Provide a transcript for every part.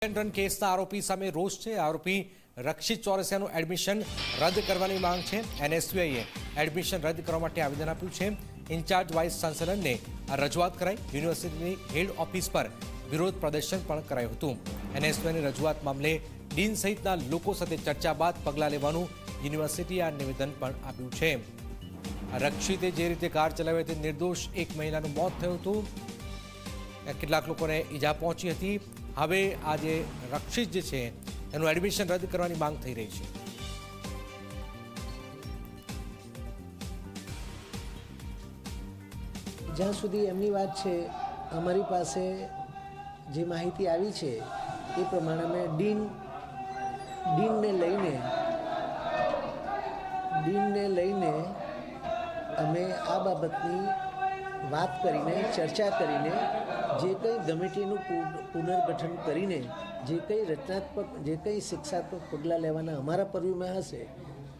Run કેસના આરોપી સામે રોષ છે। આરોપી રક્ષિત ચોરસિયાનું એડમિશન રદ કરવાની માંગ છે। એનએસયુઆઈએ એડમિશન રદ કરવા માટે આવેદન આપ્યું છે। ઇન્ચાર્જ વાઇસ ચાન્સેલરને આ રજૂઆત કરાઈ। યુનિવર્સિટીની હેડ ઓફિસ પર વિરોધ પ્રદર્શન પણ કરાયું હતું। એનએસયુઆઈની રજૂઆત મામલે ડીન સહિતના લોકો સાથે ચર્ચા બાદ પગલાં લેવાનું યુનિવર્સિટીએ આ નિવેદન પણ આપ્યું છે। રક્ષિતે જે રીતે કાર ચલાવી તે નિર્દોષ એક મહિલાનું મોત થયું હતું। કેટલાક લોકોને ઈજા પહોંચી હતી। હવે આજે રક્ષિત જે છે એનું એડમિશન રદ કરવાની માંગ થઈ રહી છે। જ્યાં સુધી એમની વાત છે, અમારી પાસે જે માહિતી આવી છે એ પ્રમાણે અમે ડીનને લઈને અમે આ બાબતની વાત કરીને ચર્ચા કરીને જે કંઈ કમિટીનું પુનર્ગઠન કરીને જે કંઈ રચનાત્મક જે કંઈ શિક્ષાત્મક પગલાં લેવાના અમારા પર્યુમાં હશે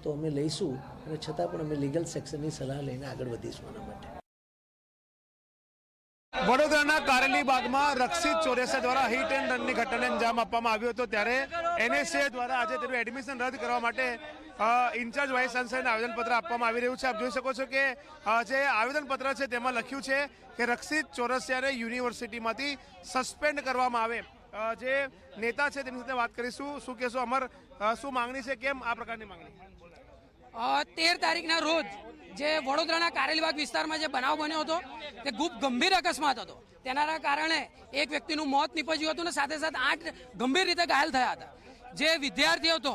તો અમે લઈશું, અને છતાં પણ અમે લીગલ સેક્શનની સલાહ લઈને આગળ વધીશું આના માટે। વડોદરાના કારેલીબાગમાં રક્ષિત ચોરસિયા દ્વારા હિટ એન્ડ રનની ઘટનાને અંજામ આપવામાં આવ્યો હતો, ત્યારે એનએસયુઆઈ દ્વારા આજે તેનું એડમિશન રદ કરવા માટે ઇન્ચાર્જ વાઇસ ચાન્સેલરને આવેદનપત્ર આપવામાં આવી રહ્યું છે। આપ જોઈ શકો છો કે જે આવેદનપત્ર છે તેમાં લખ્યું છે કે રક્ષિત ચોરસિયાને યુનિવર્સિટીમાંથી સસ્પેન્ડ કરવામાં આવે। જે નેતા છે તેની સાથે વાત કરીશું। શું કહેશો અમર, શું માંગણી છે, કેમ આ પ્રકારની માંગણી? 13 તારીખના રોજ જે વડોદરાના કારેલીબાગ વિસ્તારમાં જે બનાવ બન્યો હતો તે ખૂબ ગંભીર અકસ્માત હતો। તેના કારણે એક વ્યક્તિનું મોત નીપજ્યું હતું અને સાથે સાથે 8 ગંભીર રીતે ઘાયલ થયા હતા। જે વિદ્યાર્થી હતો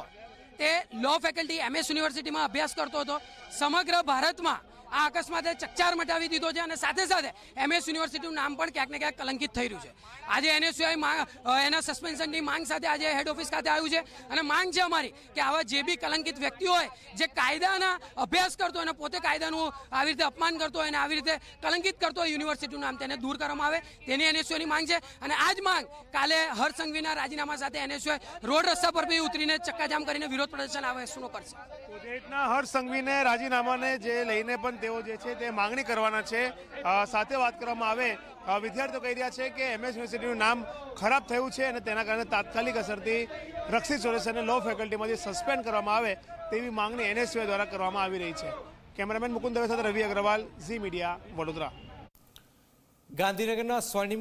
તે લો ફેકલ્ટી એમએસ યુનિવર્સિટીમાં અભ્યાસ કરતો હતો। સમગ્ર ભારતમાં આ અકસ્માતે ચકચાર મચાવી દીધો છે અને સાથે સાથે એમએસ યુનિવર્સિટીનું નામ પણ ક્યાંક ને ક્યાંક કલંકિત થઈ રહ્યું છે। આજે એનએસયુઆઈ એના સસ્પેન્શનની માંગ સાથે આજે હેડ ઓફિસ ખાતે આવ્યું છે અને માંગ છે અમારી કે આવા જે બી કલંકિત વ્યક્તિ હોય, જે કાયદાના અભ્યાસ કરતો હોય અને પોતે કાયદાનું આવી રીતે અપમાન કરતો હોય અને આવી રીતે કલંકિત કરતો હોય યુનિવર્સિટીનું નામ, તેને દૂર કરવામાં આવે તેની એનએસયુઆઈની માંગ છે। અને આ જ માંગ કાલે હર્ષ સંઘવીના રાજીનામા સાથે એનએસયુઆઈ રોડ રસ્તા પર બી ઉતરીને ચક્કાજામ કરીને વિરોધ પ્રદર્શન આવે શું કરશે। જે રીતના હર્ષ સંઘવીને રાજીનામાને જે લઈને પણ તેઓ જે છે તે માંગણી કરવાના છે। સાથે વાત કરવામાં આવે, વિદ્યાર્થીઓ કહી રહ્યા છે કે એમએસ યુનિવર્સિટીનું નામ ખરાબ થયું છે અને તેના કારણે તાત્કાલિક અસરથી રક્ષિત ચોરસિયાને લો ફેકલ્ટીમાંથી સસ્પેન્ડ કરવામાં આવે તેવી માંગણી એનએસયુઆઈ દ્વારા કરવામાં આવી રહી છે। કેમેરામેન મુકુંદ દવે સાથે રવિ અગ્રવાલ, ઝી મીડિયા, વડોદરા। ગાંધીનગરના સ્વર્ણિમ